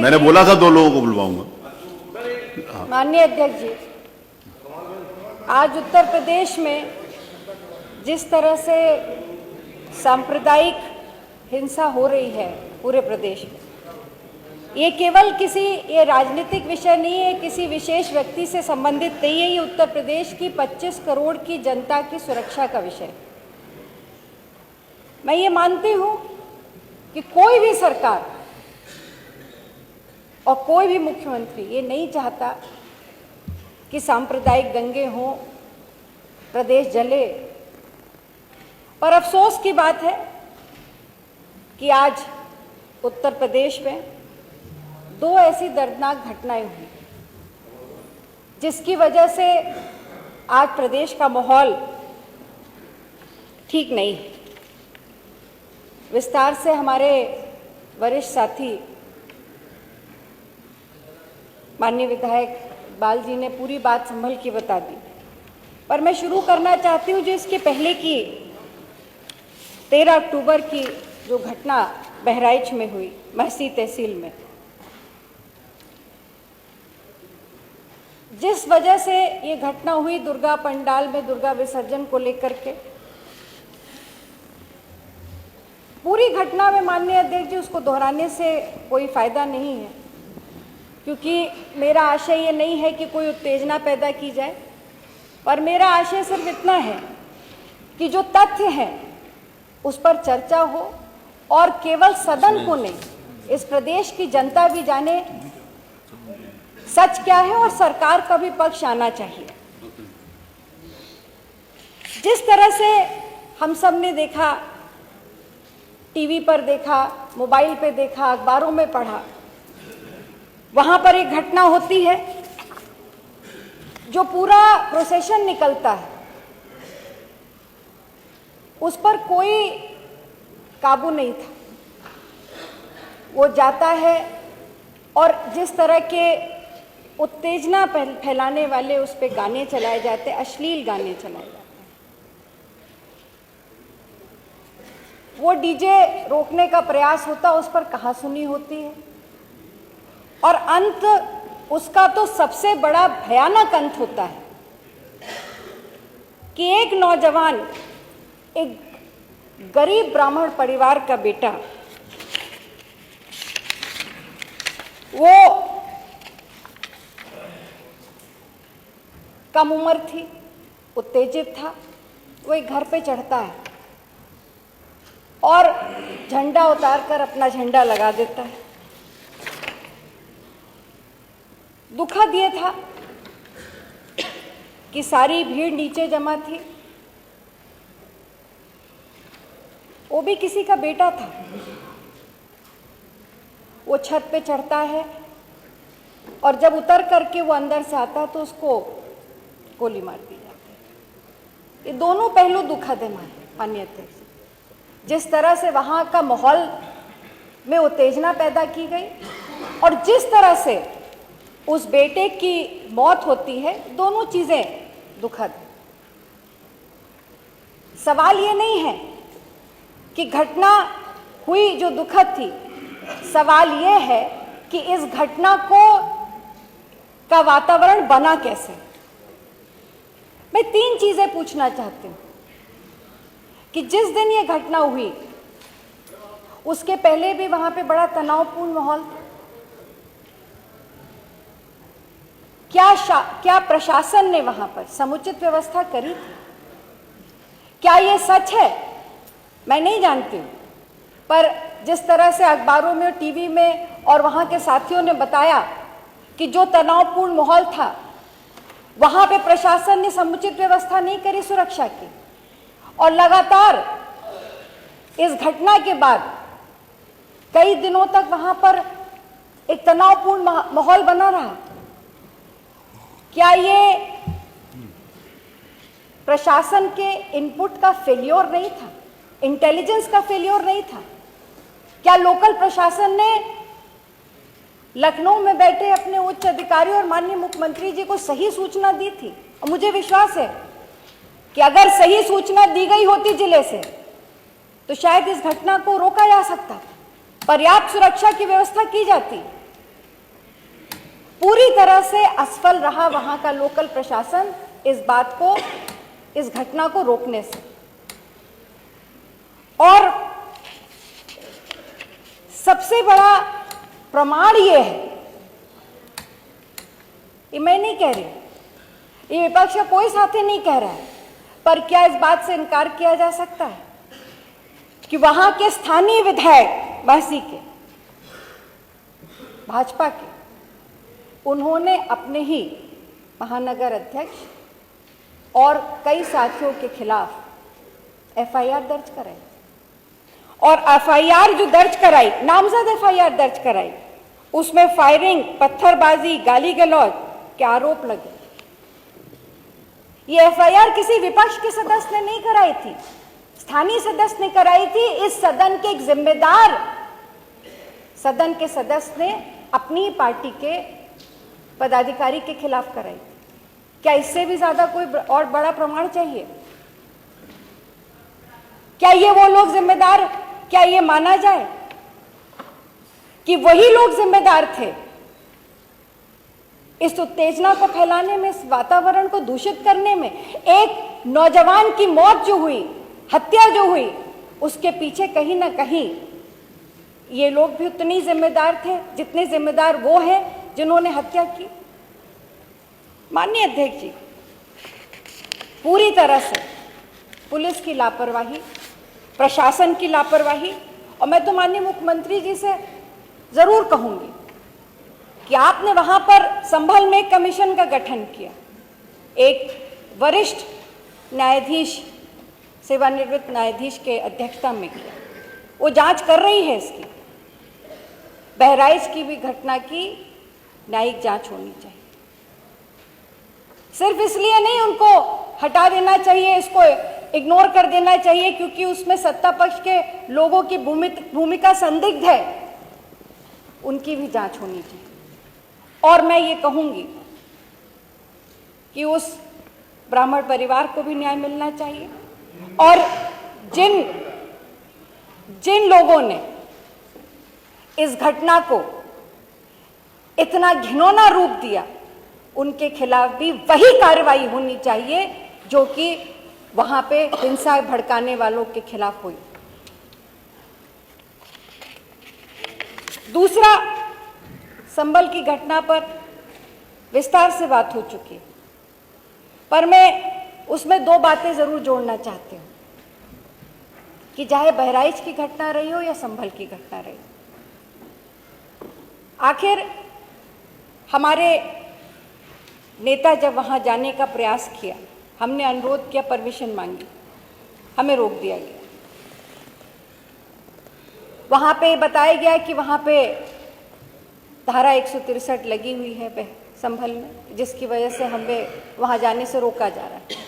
मैंने बोला था 2 लोगों को बुलवाऊंगा। माननीय अध्यक्ष जी, आज उत्तर प्रदेश में जिस तरह से सांप्रदायिक हिंसा हो रही है पूरे प्रदेश में, ये केवल ये राजनीतिक विषय नहीं है, किसी विशेष व्यक्ति से संबंधित नहीं है। ये उत्तर प्रदेश की 25 करोड़ की जनता की सुरक्षा का विषय। मैं ये मानती हूं कि कोई भी सरकार और कोई भी मुख्यमंत्री ये नहीं चाहता कि सांप्रदायिक दंगे हों, प्रदेश जले। पर अफसोस की बात है कि आज उत्तर प्रदेश में 2 ऐसी दर्दनाक घटनाएं हुई जिसकी वजह से आज प्रदेश का माहौल ठीक नहीं है। विस्तार से हमारे वरिष्ठ साथी माननीय विधायक बाल जी ने पूरी बात संभल के बता दी, पर मैं शुरू करना चाहती हूं जो इसके पहले की 13 अक्टूबर की जो घटना बहराइच में हुई, महसी तहसील में, जिस वजह से ये घटना हुई दुर्गा पंडाल में दुर्गा विसर्जन को लेकर के, पूरी घटना में माननीय अध्यक्ष जी उसको दोहराने से कोई फायदा नहीं है, क्योंकि मेरा आशय ये नहीं है कि कोई उत्तेजना पैदा की जाए, पर मेरा आशय सिर्फ इतना है कि जो तथ्य हैं उस पर चर्चा हो और केवल सदन को नहीं, इस प्रदेश की जनता भी जाने सच क्या है और सरकार का भी पक्ष आना चाहिए। जिस तरह से हम सब ने देखा, टीवी पर देखा, मोबाइल पे देखा, अखबारों में पढ़ा, वहां पर एक घटना होती है, जो पूरा प्रोसेशन निकलता है उस पर कोई काबू नहीं था। वो जाता है और जिस तरह के उत्तेजना फैलाने वाले उस पे गाने चलाए जाते, अश्लील गाने चलाए जाते, वो डीजे रोकने का प्रयास होता, उस पर कहासुनी होती है, और अंत उसका तो सबसे बड़ा भयानक अंत होता है कि एक नौजवान, एक गरीब ब्राह्मण परिवार का बेटा, वो कम उम्र थी, उत्तेजित था, वो एक घर पे चढ़ता है और झंडा उतारकर अपना झंडा लगा देता है। दुखद ये था कि सारी भीड़ नीचे जमा थी, वो भी किसी का बेटा था। वो छत पे चढ़ता है और जब उतर करके वो अंदर से आता है तो उसको गोली मार दी जाती है। ये दोनों पहलू दुखद है माननीय अध्यक्ष। जिस तरह से वहां का माहौल में उत्तेजना पैदा की गई और जिस तरह से उस बेटे की मौत होती है, दोनों चीजें दुखद है। सवाल ये नहीं है कि घटना हुई जो दुखद थी, सवाल ये है कि इस घटना का वातावरण बना कैसे। मैं 3 चीजें पूछना चाहती हूं कि जिस दिन ये घटना हुई उसके पहले भी वहां पे बड़ा तनावपूर्ण माहौल था। क्या प्रशासन ने वहां पर समुचित व्यवस्था करी थी? क्या ये सच है? मैं नहीं जानती हूं, पर जिस तरह से अखबारों में और टीवी में और वहां के साथियों ने बताया कि जो तनावपूर्ण माहौल था, वहां पे प्रशासन ने समुचित व्यवस्था नहीं करी सुरक्षा की, और लगातार इस घटना के बाद कई दिनों तक वहां पर एक तनावपूर्ण माहौल बना रहा। क्या ये प्रशासन के इनपुट का फेल्योर नहीं था? इंटेलिजेंस का फेल्योर नहीं था? क्या लोकल प्रशासन ने लखनऊ में बैठे अपने उच्च अधिकारियों और माननीय मुख्यमंत्री जी को सही सूचना दी थी? और मुझे विश्वास है कि अगर सही सूचना दी गई होती जिले से तो शायद इस घटना को रोका जा सकता था, पर्याप्त सुरक्षा की व्यवस्था की जाती। पूरी तरह से असफल रहा वहां का लोकल प्रशासन इस बात को, इस घटना को रोकने से। और सबसे बड़ा प्रमाण ये है, ये मैं नहीं कह रही, ये विपक्ष का कोई साथी नहीं कह रहा है, पर क्या इस बात से इनकार किया जा सकता है कि वहां के स्थानीय विधायक महसी के, भाजपा के, उन्होंने अपने ही महानगर अध्यक्ष और कई साथियों के खिलाफ एफआईआर दर्ज कराई, और एफआईआर जो दर्ज कराई, नामजद एफआईआर दर्ज कराई, उसमें फायरिंग, पत्थरबाजी, गाली गलौज के आरोप लगे। ये एफआईआर किसी विपक्ष के सदस्य ने नहीं कराई थी, स्थानीय सदस्य ने कराई थी। इस सदन के एक जिम्मेदार सदन के सदस्य ने अपनी पार्टी के पदाधिकारी के खिलाफ कराई थी। क्या इससे भी ज्यादा कोई और बड़ा प्रमाण चाहिए? क्या ये वो लोग जिम्मेदार, क्या ये माना जाए कि वही लोग जिम्मेदार थे इस उत्तेजना को फैलाने में, इस वातावरण को दूषित करने में? एक नौजवान की मौत जो हुई, हत्या जो हुई, उसके पीछे कहीं ना कहीं ये लोग भी उतनी जिम्मेदार थे जितने जिम्मेदार वो हैं जिन्होंने हत्या की। माननीय अध्यक्ष जी, पूरी तरह से पुलिस की लापरवाही, प्रशासन की लापरवाही, और मैं तो माननीय मुख्यमंत्री जी से जरूर कहूंगी कि आपने वहां पर संभल में एक कमीशन का गठन किया, एक वरिष्ठ न्यायाधीश, सेवानिवृत्त न्यायाधीश के अध्यक्षता में किया, वो जांच कर रही है इसकी। बहराइच की भी घटना की न्यायिक जांच होनी चाहिए। सिर्फ इसलिए नहीं उनको हटा देना चाहिए, इसको इग्नोर कर देना चाहिए क्योंकि उसमें सत्ता पक्ष के लोगों की भूमिका संदिग्ध है, उनकी भी जांच होनी चाहिए। और मैं ये कहूंगी कि उस ब्राह्मण परिवार को भी न्याय मिलना चाहिए, और जिन लोगों ने इस घटना को इतना घिनौना रूप दिया, उनके खिलाफ भी वही कार्रवाई होनी चाहिए जो कि वहां पे हिंसा भड़काने वालों के खिलाफ हुई। दूसरा, संभल की घटना पर विस्तार से बात हो चुकी है, पर मैं उसमें दो बातें जरूर जोड़ना चाहती हूं कि चाहे बहराइच की घटना रही हो या संभल की घटना रही हो, आखिर हमारे नेता जब वहां जाने का प्रयास किया, हमने अनुरोध किया, परमिशन मांगी, हमें रोक दिया गया। वहां पे बताया गया कि वहां पे धारा 163 लगी हुई है संभल में, जिसकी वजह से हमें वहां जाने से रोका जा रहा है।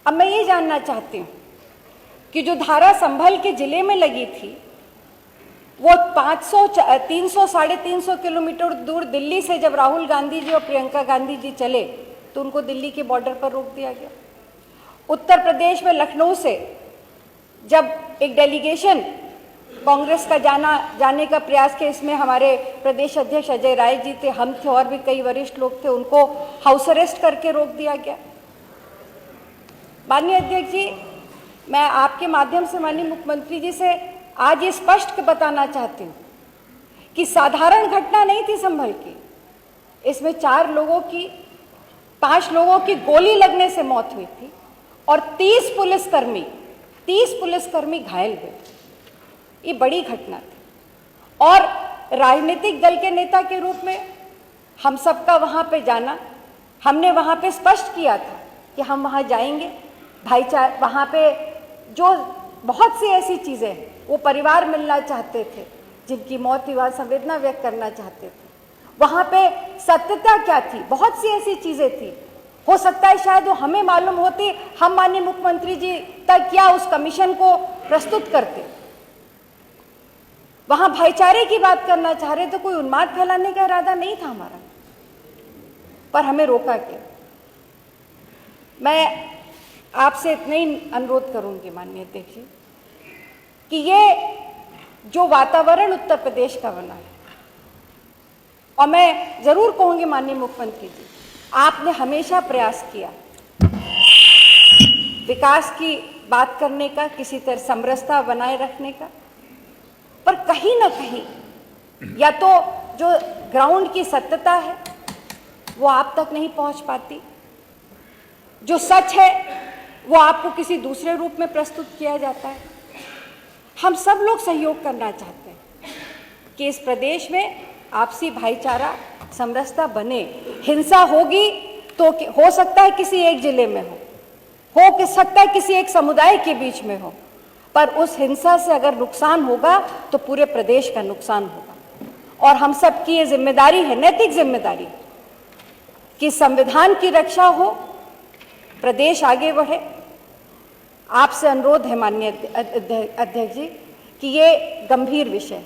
अब मैं ये जानना चाहती हूँ कि जो धारा संभल के जिले में लगी थी, वो 500, 300, 350 किलोमीटर दूर दिल्ली से जब राहुल गांधी जी और प्रियंका गांधी जी चले तो उनको दिल्ली के बॉर्डर पर रोक दिया गया। उत्तर प्रदेश में लखनऊ से जब एक डेलीगेशन कांग्रेस का जाने का प्रयास किया, इसमें हमारे प्रदेश अध्यक्ष अजय राय जी थे, हम थे और भी कई वरिष्ठ लोग थे, उनको हाउस अरेस्ट करके रोक दिया गया। माननीय अध्यक्ष जी, मैं आपके माध्यम से माननीय मुख्यमंत्री जी से आज ये स्पष्ट बताना चाहती हूँ कि साधारण घटना नहीं थी संभल की। इसमें 5 लोगों की गोली लगने से मौत हुई थी और 30 पुलिसकर्मी घायल हुए। ये बड़ी घटना थी, और राजनीतिक दल के नेता के रूप में हम सबका वहाँ पे जाना, हमने वहाँ पे स्पष्ट किया था कि हम वहाँ जाएंगे, भाईचारा, वहाँ पे जो बहुत सी ऐसी चीज़ें हैं, वो परिवार मिलना चाहते थे जिनकी मौत हुई, संवेदना व्यक्त करना चाहते थे। वहाँ पे सत्यता क्या थी, बहुत सी ऐसी चीज़ें थी, हो सकता है शायद वो हमें मालूम होती, हम माननीय मुख्यमंत्री जी तक क्या उस कमीशन को प्रस्तुत करते। वहाँ भाईचारे की बात करना चाह रहे थे, कोई उन्माद फैलाने का इरादा नहीं था हमारा, पर हमें रोका गया। मैं आपसे इतना ही अनुरोध करूंगी माननीय अध्यक्ष जी कि ये जो वातावरण उत्तर प्रदेश का बना है, और मैं जरूर कहूंगी माननीय मुख्यमंत्री जी, आपने हमेशा प्रयास किया विकास की बात करने का, किसी तरह समरसता बनाए रखने का, पर कहीं ना कहीं या तो जो ग्राउंड की सत्यता है वो आप तक नहीं पहुंच पाती, जो सच है वो आपको किसी दूसरे रूप में प्रस्तुत किया जाता है। हम सब लोग सहयोग करना चाहते हैं कि इस प्रदेश में आपसी भाईचारा समरसता बने। हिंसा होगी तो हो सकता है किसी एक जिले में हो सकता है किसी एक समुदाय के बीच में हो, पर उस हिंसा से अगर नुकसान होगा तो पूरे प्रदेश का नुकसान होगा। और हम सब की ये जिम्मेदारी है, नैतिक जिम्मेदारी, कि संविधान की रक्षा हो, प्रदेश आगे बढ़े। आपसे अनुरोध है माननीय अध्यक्ष जी कि ये गंभीर विषय है।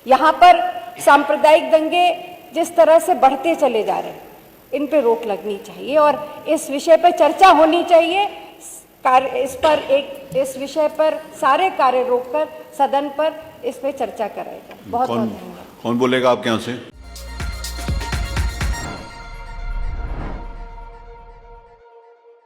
यहाँ पर सांप्रदायिक दंगे जिस तरह से बढ़ते चले जा रहे हैं, इन पे रोक लगनी चाहिए और इस विषय पर चर्चा होनी चाहिए। इस विषय पर सारे कार्य रोककर सदन पर इस पे चर्चा कराएगा। बहुत बहुत धन्यवाद। कौन बोलेगा आपके यहाँ से?